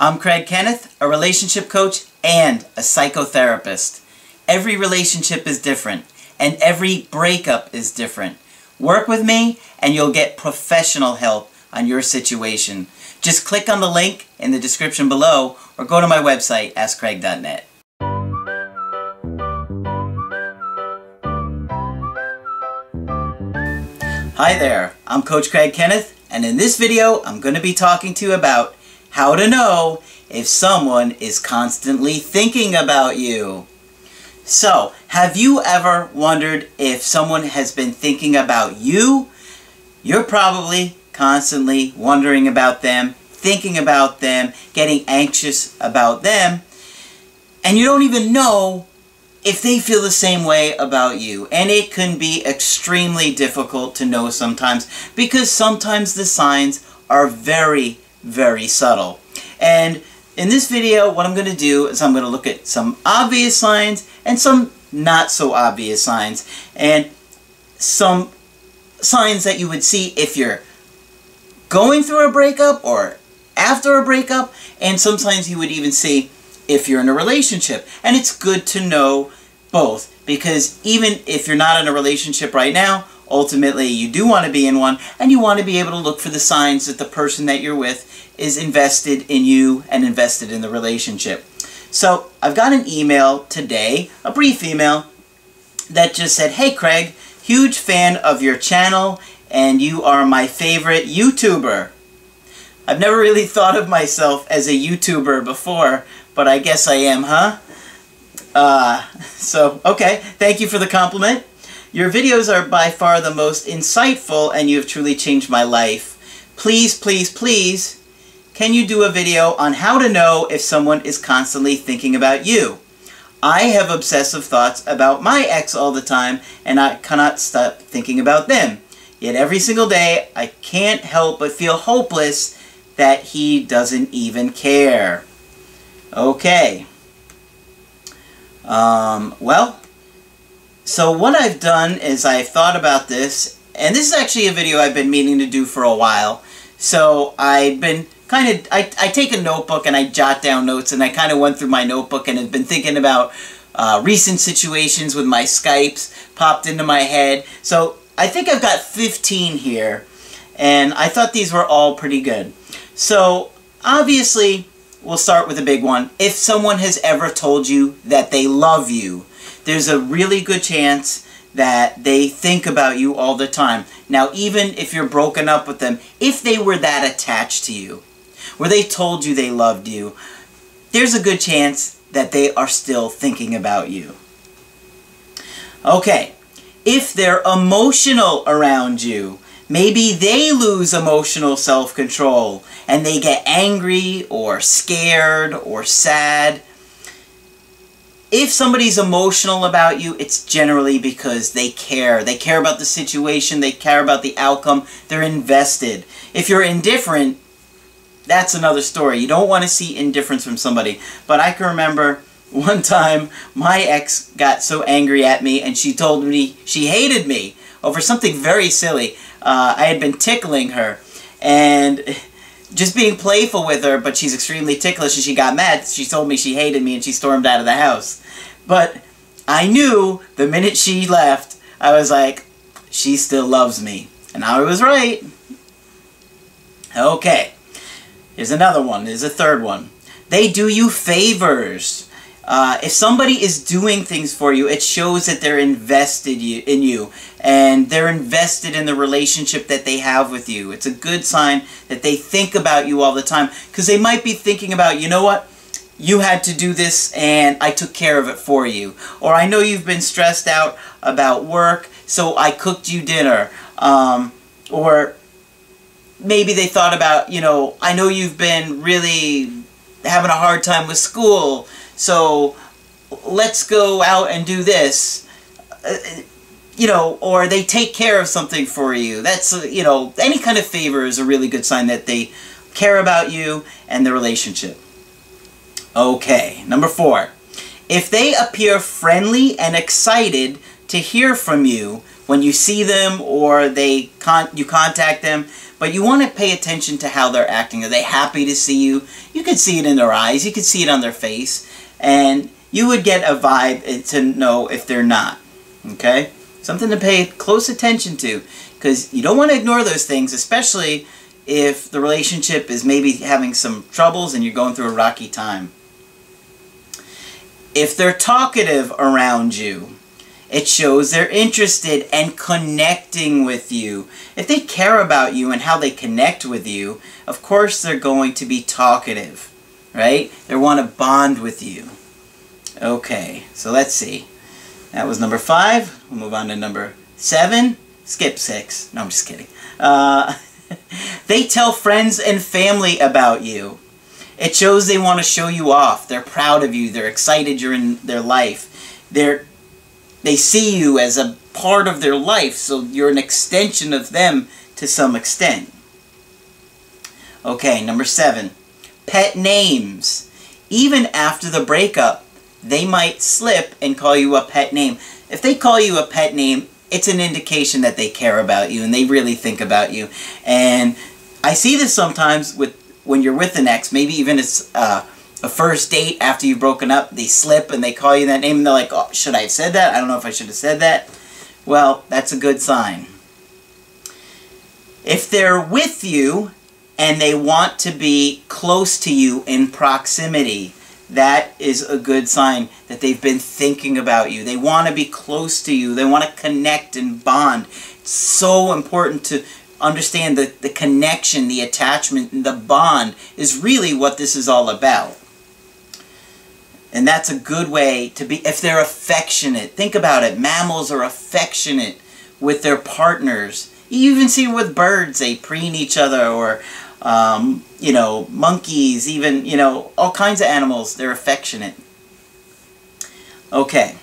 I'm Craig Kenneth, a relationship coach and a psychotherapist. Every relationship is different, and every breakup is different. Work with me, and you'll get professional help on your situation. Just click on the link in the description below, or go to my website, askcraig.net. Hi there, I'm Coach Craig Kenneth, and in this video, I'm going to be talking to you about how to know if someone is constantly thinking about you. So, have you ever wondered if someone has been thinking about you? You're probably constantly wondering about them, thinking about them, getting anxious about them, and you don't even know if they feel the same way about you. And it can be extremely difficult to know sometimes, because sometimes the signs are very, very subtle. And in this video, what I'm going to do is I'm going to look at some obvious signs and some not so obvious signs, and some signs that you would see if you're going through a breakup or after a breakup, and some signs you would even see if you're in a relationship. And it's good to know both, because even if you're not in a relationship right now, ultimately you do want to be in one, and you want to be able to look for the signs that the person that you're with is invested in you and invested in the relationship. So I've got an email today, a brief email, that just said, "Hey Craig, huge fan of your channel, and you are my favorite YouTuber." I've never really thought of myself as a YouTuber before, but I guess I am, huh? Okay, thank you for the compliment. Your videos are by far the most insightful, and you have truly changed my life. Please, please, please, can you do a video on how to know if someone is constantly thinking about you? I have obsessive thoughts about my ex all the time, and I cannot stop thinking about them. Yet every single day, I can't help but feel hopeless that he doesn't even care. Okay. So what I've done is I've thought about this, and this is actually a video I've been meaning to do for a while. So I've been I take a notebook and I jot down notes, and I kind of went through my notebook and have been thinking about recent situations with my Skypes popped into my head. So I think I've got 15 here, and I thought these were all pretty good. So obviously, we'll start with a big one. If someone has ever told you that they love you, there's a really good chance that they think about you all the time. Now, even if you're broken up with them, if they were that attached to you, where they told you they loved you, there's a good chance that they are still thinking about you. Okay, if they're emotional around you, maybe they lose emotional self-control and they get angry or scared or sad. If somebody's emotional about you, it's generally because they care. They care about the situation, they care about the outcome, they're invested. If you're indifferent, that's another story. You don't want to see indifference from somebody. But I can remember one time my ex got so angry at me, and she told me she hated me over something very silly. I had been tickling her and just being playful with her, but she's extremely ticklish, and she got mad. She told me she hated me, and she stormed out of the house. But I knew the minute she left, I was like, she still loves me. And I was right. Okay. Here's another one. Here's a third one. They do you favors. If somebody is doing things for you, it shows that they're invested in you, and they're invested in the relationship that they have with you. It's a good sign that they think about you all the time, because they might be thinking about, you know what, you had to do this and I took care of it for you. Or I know you've been stressed out about work, so I cooked you dinner. Or maybe they thought about, you know, I know you've been really having a hard time with school, so let's go out and do this. You know, or they take care of something for you. That's, you know, any kind of favor is a really good sign that they care about you and the relationship. Okay, number 4. If they appear friendly and excited to hear from you when you see them, or you contact them, But you want to pay attention to how they're acting. Are they happy to see you? You could see it in their eyes. You could see it on their face. And you would get a vibe to know if they're not. Okay? Something to pay close attention to. Because you don't want to ignore those things, especially if the relationship is maybe having some troubles and you're going through a rocky time. If they're talkative around you, it shows they're interested and connecting with you. If they care about you and how they connect with you, of course they're going to be talkative, right? They want to bond with you. Okay, so let's see. That was number 5. We'll move on to number 7. Skip 6. No, I'm just kidding. They tell friends and family about you. It shows they want to show you off. They're proud of you. They're excited you're in their life. They see you as a part of their life, so you're an extension of them to some extent. Okay, number 7. Pet names. Even after the breakup, they might slip and call you a pet name. If they call you a pet name, it's an indication that they care about you and they really think about you. And I see this sometimes when you're with an ex, maybe even it's a first date after you've broken up, they slip and they call you that name and they're like, oh, should I have said that? I don't know if I should have said that. Well, that's a good sign. If they're with you and they want to be close to you in proximity, that is a good sign that they've been thinking about you. They want to be close to you. They want to connect and bond. It's so important to understand that the connection, the attachment, and the bond is really what this is all about. And that's a good way to be, if they're affectionate. Think about it. Mammals are affectionate with their partners. You even see it with birds. They preen each other, or, you know, monkeys, even, you know, all kinds of animals. They're affectionate. Okay.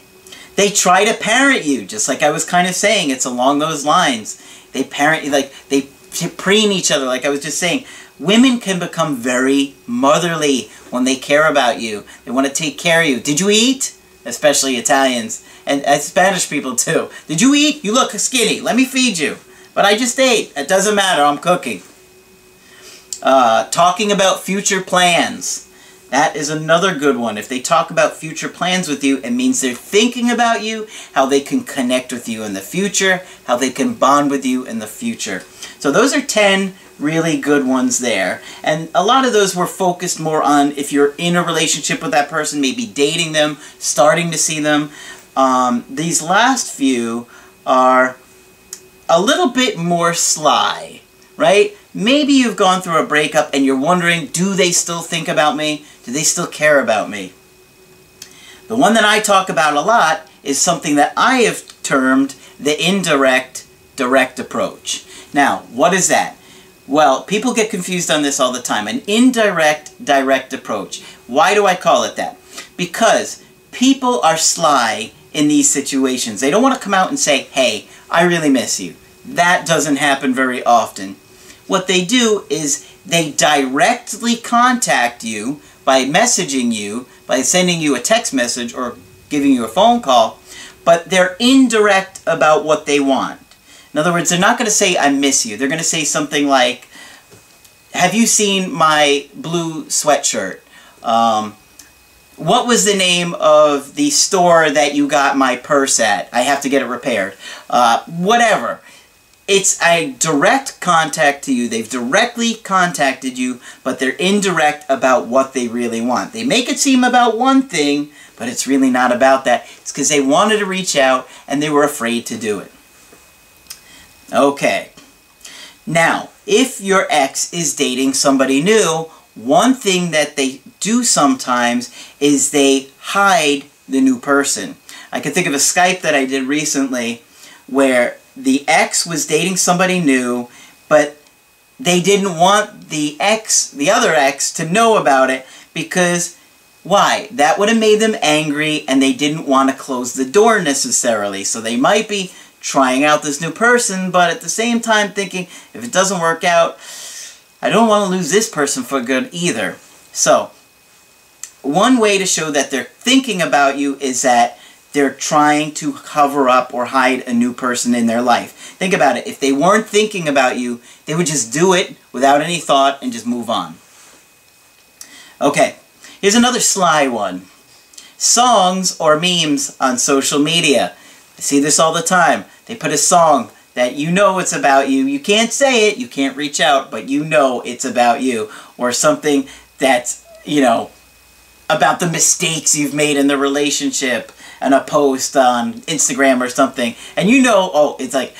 They try to parent you, just like I was kind of saying. It's along those lines. They parent you, like, they preen each other, like I was just saying. Women can become very motherly when they care about you. They want to take care of you. Did you eat? Especially Italians. And Spanish people too. Did you eat? You look skinny. Let me feed you. But I just ate. It doesn't matter. I'm cooking. Talking about future plans. That is another good one. If they talk about future plans with you, it means they're thinking about you, how they can connect with you in the future, how they can bond with you in the future. So those are 10 really good ones there. And a lot of those were focused more on if you're in a relationship with that person, maybe dating them, starting to see them. These last few are a little bit more sly, right? Maybe you've gone through a breakup and you're wondering, do they still think about me? Do they still care about me? The one that I talk about a lot is something that I have termed the indirect direct approach. Now, what is that? Well, people get confused on this all the time. An indirect direct approach. Why do I call it that? Because people are sly in these situations. They don't want to come out and say, hey, I really miss you. That doesn't happen very often. What they do is they directly contact you by messaging you, by sending you a text message or giving you a phone call, but they're indirect about what they want. In other words, they're not going to say, I miss you. They're going to say something like, have you seen my blue sweatshirt? What was the name of the store that you got my purse at? I have to get it repaired. Whatever. It's a direct contact to you. They've directly contacted you, but they're indirect about what they really want. They make it seem about one thing, but it's really not about that. It's because they wanted to reach out and they were afraid to do it. Okay. Now, if your ex is dating somebody new, one thing that they do sometimes is they hide the new person. I can think of a Skype that I did recently where the ex was dating somebody new, but they didn't want the other ex to know about it because, why? That would have made them angry and they didn't want to close the door necessarily. So they might be trying out this new person, but at the same time thinking, if it doesn't work out, I don't want to lose this person for good either. So, one way to show that they're thinking about you is that they're trying to cover up or hide a new person in their life. Think about it. If they weren't thinking about you, they would just do it without any thought and just move on. Okay, here's another sly one. Songs or memes on social media. I see this all the time. They put a song that you know it's about you. You can't say it, you can't reach out, but you know it's about you. Or something that's, you know, about the mistakes you've made in the relationship, and a post on Instagram or something. And you know, oh, it's like,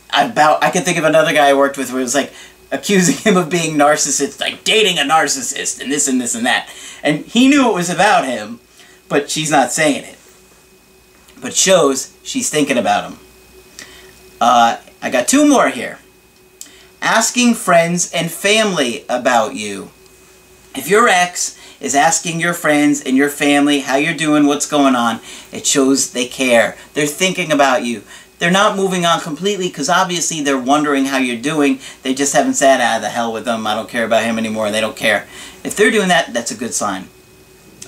I can think of another guy I worked with where it was like, accusing him of being narcissist, like dating a narcissist, and this and this and that. And he knew it was about him, but she's not saying it. But it shows she's thinking about him. I got two more here. Asking friends and family about you. If your ex is asking your friends and your family how you're doing, what's going on, it shows they care. They're thinking about you. They're not moving on completely because obviously they're wondering how you're doing. They just haven't said, ah, the hell with them, I don't care about him anymore, they don't care. If they're doing that, that's a good sign.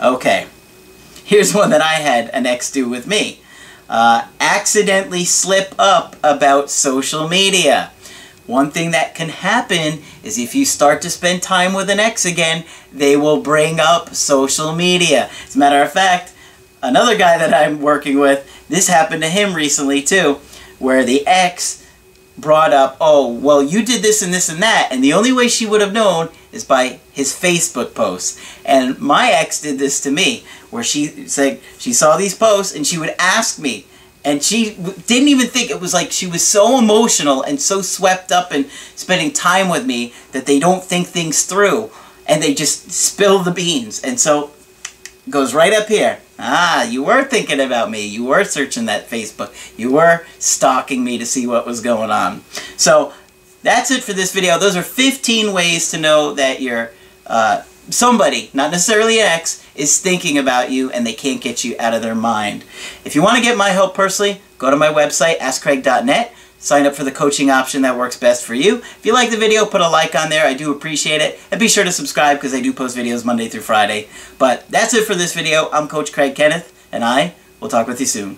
Okay, here's one that I had an ex do with me. Accidentally slip up about social media. One thing that can happen is if you start to spend time with an ex again, they will bring up social media. As a matter of fact, another guy that I'm working with, this happened to him recently too, where the ex brought up, oh, well, you did this and this and that, and the only way she would have known is by his Facebook posts. And my ex did this to me, where she said she saw these posts and she would ask me, and she didn't even think, it was like she was so emotional and so swept up in spending time with me that they don't think things through, and they just spill the beans. And so it goes right up here. Ah, you were thinking about me. You were searching that Facebook. You were stalking me to see what was going on. So that's it for this video. Those are 15 ways to know that you're somebody, not necessarily an ex, is thinking about you and they can't get you out of their mind. If you want to get my help personally, go to my website, askcraig.net. Sign up for the coaching option that works best for you. If you like the video, put a like on there. I do appreciate it. And be sure to subscribe because I do post videos Monday through Friday. But that's it for this video. I'm Coach Craig Kenneth, and I will talk with you soon.